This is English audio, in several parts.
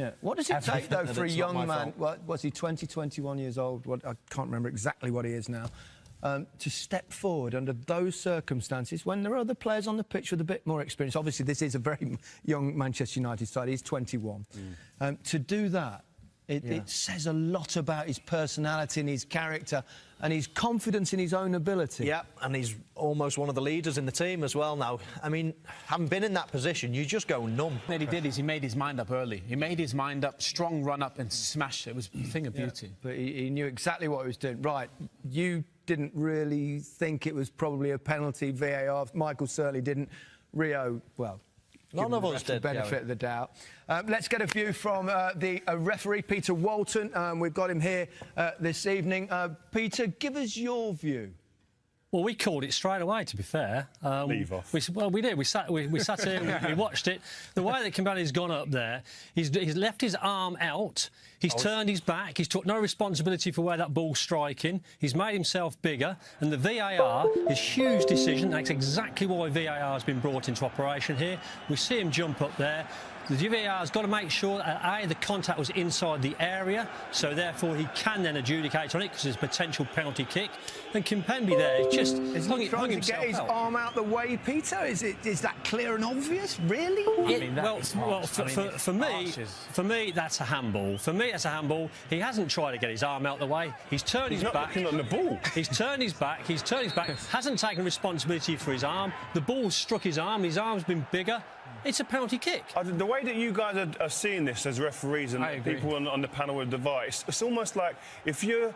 Yeah. What does it take, though, for a young man, what was he, 20, 21 years old? I can't remember exactly what he is now, to step forward under those circumstances when there are other players on the pitch with a bit more experience? Obviously, this is a very young Manchester United side. He's 21. To do that, it says a lot about his personality and his character and his confidence in his own ability. Yeah, and he's almost one of the leaders in the team as well now. I mean, having been in that position, you just go numb. What he did is he made his mind up early. He made his mind up, strong run-up and smashed it. It was a thing of beauty. But he knew exactly what he was doing. Right, you didn't really think it was probably a penalty, VAR. Michael certainly didn't. Rio, well... None of us did. Benefit of the doubt. Let's get a view from the referee, Peter Walton. We've got him here this evening. Peter, give us your view. Well, we called it straight away, to be fair. Leave off. We did. We sat here, we watched it. The way that Koulibaly's gone up there, he's left his arm out, he's turned his back, he's took no responsibility for where that ball's striking, he's made himself bigger, and the VAR, his huge decision, that's exactly why VAR has been brought into operation here. We see him jump up there. The VAR has got to make sure that, A, the contact was inside the area, so therefore he can then adjudicate on it because there's a potential penalty kick. And Kimpembe there just hung trying to get his arm out the way, Peter? Is that clear and obvious? Really? For me, that's a handball. For me, that's a handball. He hasn't tried to get his arm out the way. He's turned his back. He's not looking on the ball. He's turned his back. He's turned his back. Hasn't taken responsibility for his arm. The ball struck his arm. His arm's been bigger. It's a penalty kick. The way that you guys are seeing this as referees and people on the panel with the VAR, it's almost like if you're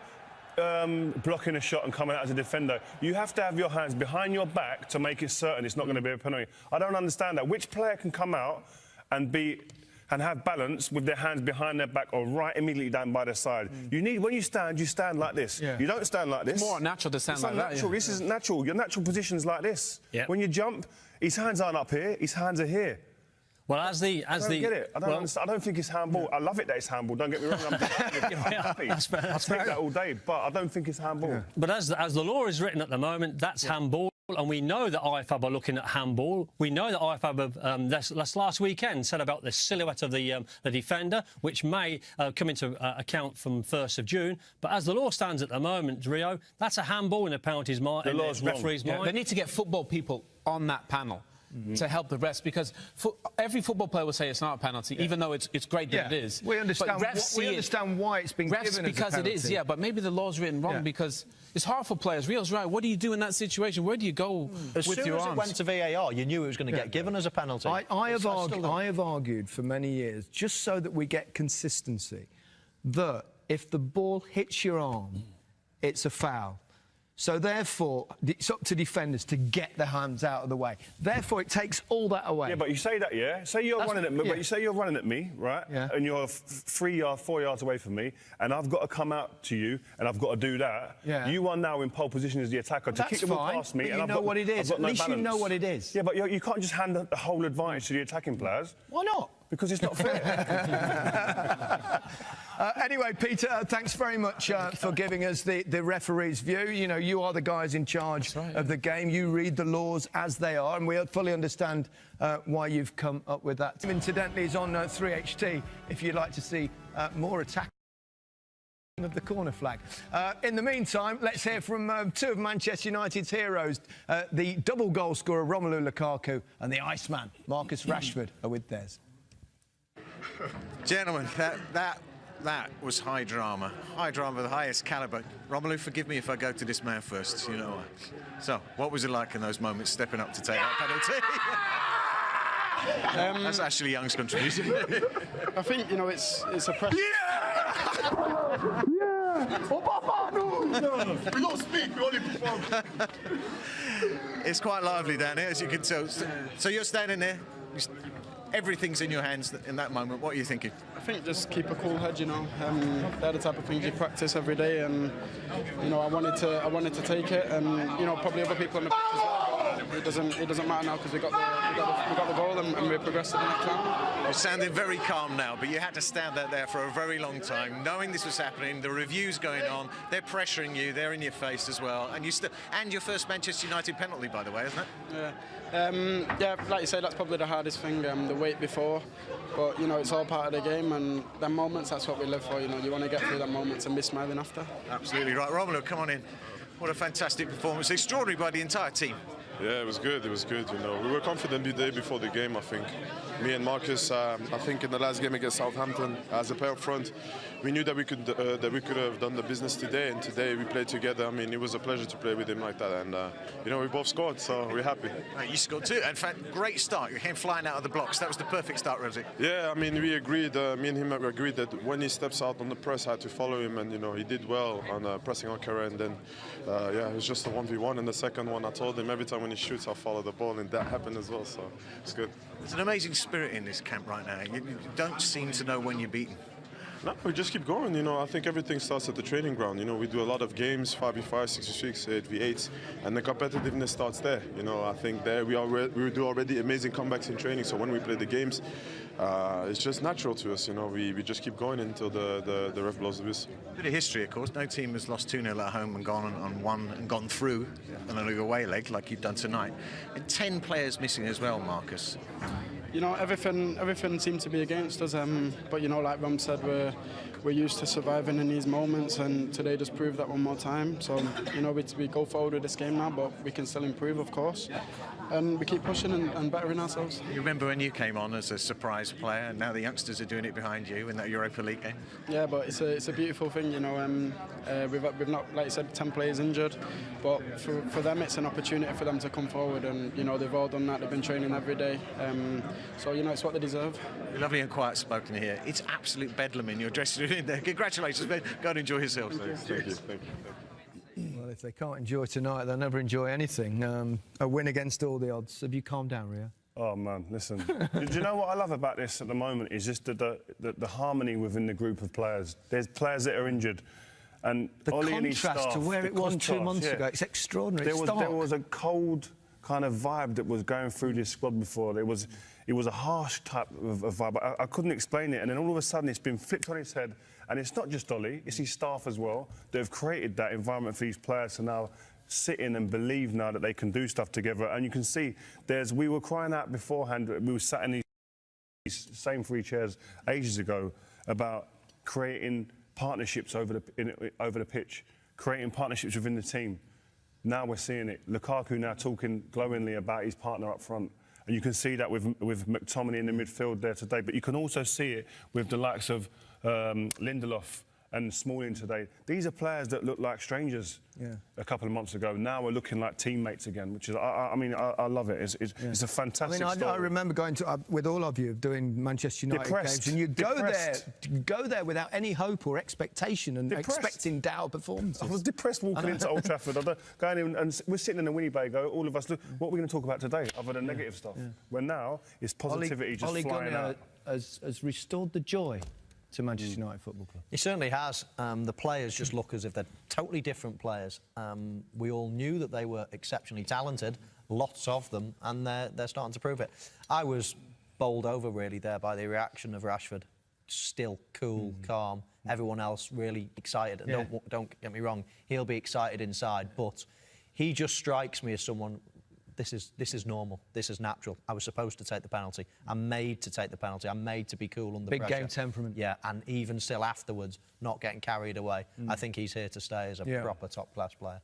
blocking a shot and coming out as a defender, you have to have your hands behind your back to make it certain it's not going to be a penalty. I don't understand that. Which player can come out and have balance with their hands behind their back or right immediately down by their side? You need, when you stand like this. Yeah. You don't stand like this. It's more natural to stand like that. Yeah. This isn't natural. Your natural position's like this. Yeah. When you jump, his hands aren't up here, his hands are here. Well, I don't get it. I don't understand. I don't think it's handball. I love it that it's handball. Don't get me wrong. I'm happy. That's I'll take that all day, but I don't think it's handball. Yeah. But as the law is written at the moment, that's handball. And we know that IFAB are looking at handball. We know that IFAB have, last weekend, said about the silhouette of the defender, which may come into account from 1st of June. But as the law stands at the moment, Rio, that's a handball in the penalty's mind. The law's referee's mind. They need to get football people on that panel to help the refs, because every football player will say it's not a penalty, even though it's great that it is. We understand. We understand why it's been given because as a penalty. it is. Yeah, but maybe the law's written wrong because it's hard for players. Rio's right. What do you do in that situation? Where do you go with your arms? As soon as it went to VAR, you knew it was going to get given as a penalty. I have argued for many years, just so that we get consistency, that if the ball hits your arm, it's a foul. So therefore, it's up to defenders to get their hands out of the way. Therefore, it takes all that away. Yeah, but you say that, yeah? Say you're running at me, but you say you're running at me, right? Yeah. And you're 4 yards away from me, and I've got to come out to you, and I've got to do that. Yeah. You are now in pole position as the attacker to kick the ball past me, and you know what it is. At least you know what it is. Yeah, but you can't just hand the whole advantage to the attacking players. Why not? Because it's not fair. Anyway, Peter, thanks very much for giving us the referee's view. You know, you are the guys in charge of the game. You read the laws as they are, and we fully understand why you've come up with that. Incidentally, is on 3HT if you'd like to see more attack of the corner flag. In the meantime, let's hear from two of Manchester United's heroes. The double goal scorer, Romelu Lukaku, and the Iceman, Marcus Rashford, are with theirs. Gentlemen, that was high drama of the highest caliber. Romelu, forgive me if I go to this man first, you know. So, what was it like in those moments, stepping up to take that penalty? That's Ashley Young's contribution. I think, you know, it's a pressure. No, we don't speak, we only perform. It's quite lively down here, as you can tell. So you're standing there. Everything's in your hands in that moment. What are you thinking? I think just keep a cool head, you know. They're the type of things you practice every day, and you know, I wanted to take it, and you know, probably other people on the pitch as well. it doesn't matter now because we got the goal and we progressed to the next round. You're sounding very calm now, but you had to stand out there for a very long time, knowing this was happening. The review's going on. They're pressuring you. They're in your face as well. And your first Manchester United penalty, by the way, isn't it? Yeah. Yeah, like you say, that's probably the hardest thing. The wait before, but you know, it's all part of the game, and them moments, that's what we live for. You know, you want to get through them moments and be smiling after. Absolutely right, Romelu, come on in. What a fantastic performance! Extraordinary by the entire team. Yeah, it was good. It was good. You know, we were confident the day before the game. I think me and Marcus. I think in the last game against Southampton, as a pair up front, we knew that we could have done the business today. And today we played together. I mean, it was a pleasure to play with him like that. And you know, we both scored, so we're happy. Right, you scored too. In fact, great start. You came flying out of the blocks. That was the perfect start, Rosie. Yeah, I mean, we agreed. Me and him agreed that when he steps out on the press, I had to follow him, and you know, he did well on pressing on Carrera. And then, yeah, it was just a 1v1. And the second one, I told him every time when he shoots, I'll follow the ball, and that happened as well. So it's good. There's an amazing spirit in this camp right now. You don't seem to know when you're beaten. No, we just keep going. You know, I think everything starts at the training ground. You know, we do a lot of games, 5v5, 6v6, 8v8, and the competitiveness starts there. You know, I think there we do already amazing comebacks in training. So when we play the games, it's just natural to us. You know, we just keep going until the ref blows the whistle. Bit of history, of course. No team has lost 2-0 at home and gone on one and gone through on an away leg like you've done tonight. And 10 players missing as well, Marcus. You know, everything seemed to be against us, but you know, like Rom said, we're used to surviving in these moments, and today just proved that one more time. So, you know, we go forward with this game now, but we can still improve, of course, and we keep pushing and bettering ourselves. You remember when you came on as a surprise player, and now the youngsters are doing it behind you in that Europa League game? Yeah, but it's a beautiful thing, you know. We've not, like you said, 10 players injured, but for them it's an opportunity for them to come forward, and you know, they've all done that. They've been training every day. So, you know, it's what they deserve. You're lovely and quiet spoken here. It's absolute bedlam in your dressing room there. Congratulations, Ben. Go and enjoy yourselves. Thank you. Well, if they can't enjoy tonight, they'll never enjoy anything. A win against all the odds. Have you calmed down, Rio? Oh, man, listen. Do you know what I love about this at the moment is just the harmony within the group of players. There's players that are injured. And the Ollie and his contrast staff, to where it was 2 months yeah. ago, it's extraordinary. There was a cold kind of vibe that was going through this squad before. It was a harsh type of vibe. I couldn't explain it. And then all of a sudden it's been flipped on its head. And it's not just Ollie, it's his staff as well that have created that environment for these players to now sit in and believe now that they can do stuff together. And you can see we were crying out beforehand, we were sat in these same 3 chairs ages ago about creating partnerships over the pitch, creating partnerships within the team. Now we're seeing it. Lukaku now talking glowingly about his partner up front. And you can see that with McTominay in the midfield there today. But you can also see it with the likes of Lindelof and Smalling today. These are players that look like strangers a couple of months ago. Now we're looking like teammates again, which is, I love it. It's a fantastic story. I remember going to, with all of you, doing Manchester United games, and you'd go there without any hope or expectation and expecting dour performances. I was depressed walking into Old Trafford. Going in, and we're sitting in the Winnebago, all of us, look, what are we going to talk about today, other than negative stuff? Where now, it's positivity just flying out. Has restored the joy to Manchester United Football Club. He certainly has. The players just look as if they're totally different players. We all knew that they were exceptionally talented, lots of them, and they're starting to prove it. I was bowled over, really, there by the reaction of Rashford. Still cool, calm. Everyone else really excited. And don't get me wrong, he'll be excited inside, but he just strikes me as someone... This is normal. This is natural. I was supposed to take the penalty. I'm made to take the penalty. I'm made to be cool under pressure. Big game temperament. Yeah, and even still afterwards, not getting carried away. I think he's here to stay as a proper top-class player.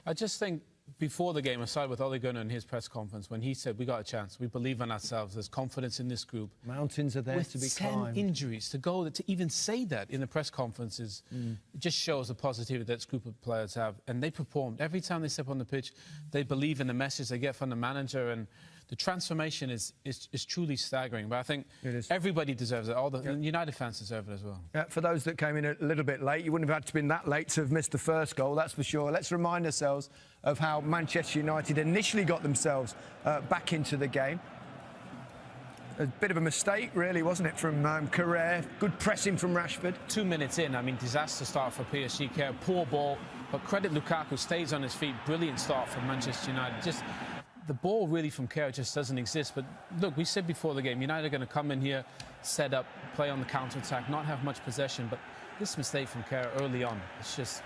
I just think before the game, aside with Ole Gunnar in his press conference, when he said, we got a chance, we believe in ourselves, there's confidence in this group. Mountains are there to be climbed. With 10 injuries, to even say that in the press conferences, it just shows the positivity that this group of players have. And they performed. Every time they step on the pitch, they believe in the message they get from the manager, and the transformation is truly staggering. But I think everybody deserves it. All the United fans deserve it as well. For those that came in a little bit late, you wouldn't have had to been that late to have missed the first goal, that's for sure. Let's remind ourselves of how Manchester United initially got themselves back into the game. A bit of a mistake, really, wasn't it, from Carrera? Good pressing from Rashford. 2 minutes in, I mean, disaster start for PSG. Poor ball, but credit Lukaku, stays on his feet. Brilliant start for Manchester United. Just the ball really from Kerr just doesn't exist. But look, we said before the game, United are going to come in here, set up, play on the counter-attack, not have much possession. But this mistake from Kerr early on, it's just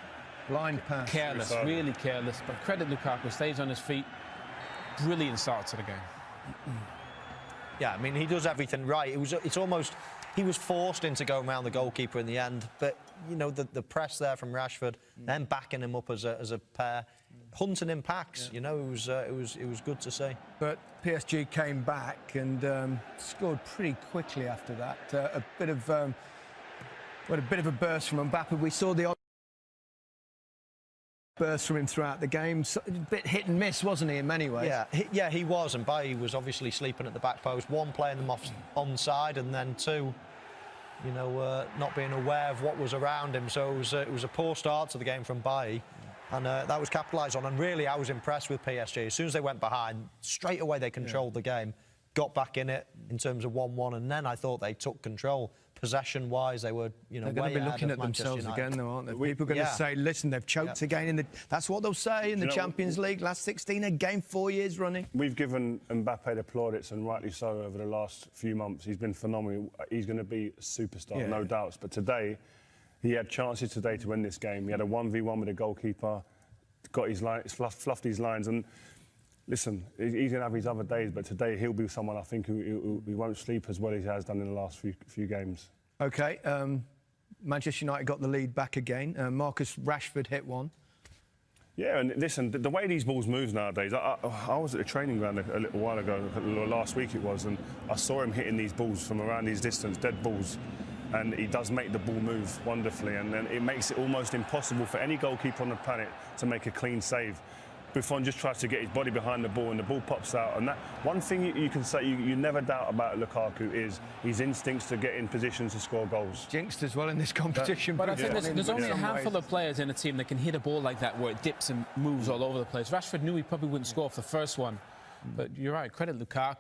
blind pass. Careless, really careless. But credit Lukaku, stays on his feet. Brilliant start to the game. Yeah, I mean, he does everything right. It's almost, he was forced into going around the goalkeeper in the end. But, you know, the press there from Rashford, then backing him up as a pair, hunting in packs, you know, it was good to see. But PSG came back and scored pretty quickly after that. A bit of a burst from Mbappe. We saw the burst from him throughout the game. So, a bit hit and miss, wasn't he, in many ways? Yeah, he was. And Bailly was obviously sleeping at the back post. One, playing them off onside, and then two, you know, not being aware of what was around him. So it was a poor start to the game from Bailly. And that was capitalised on. And really, I was impressed with PSG. As soon as they went behind, straight away they controlled the game, got back in it in terms of 1-1. And then I thought they took control. Possession-wise, they were, you know, they're going to be looking at Manchester themselves United. again, though, aren't they? People are going to say, listen, they've choked again. That's what they'll say in the Champions League. Last 16 again, 4 years running. We've given Mbappe the plaudits, and rightly so, over the last few months. He's been phenomenal. He's going to be a superstar, no doubts. But today, he had chances today to win this game. He had a 1v1 with the goalkeeper, got his lines, fluffed his lines, and listen, he's going to have his other days, but today he'll be someone I think who won't sleep as well as he has done in the last few games. OK, Manchester United got the lead back again. Marcus Rashford hit one. Yeah, and listen, the way these balls move nowadays, I was at a training ground a little while ago, last week it was, and I saw him hitting these balls from around these distance, dead balls, and he does make the ball move wonderfully, and then it makes it almost impossible for any goalkeeper on the planet to make a clean save. Buffon just tries to get his body behind the ball and the ball pops out. And that one thing you can say you never doubt about Lukaku is his instincts to get in positions to score goals. Jinxed as well in this competition. But I think there's only a handful of players in a team that can hit a ball like that where it dips and moves all over the place. Rashford knew he probably wouldn't score off the first one. But you're right, credit Lukaku.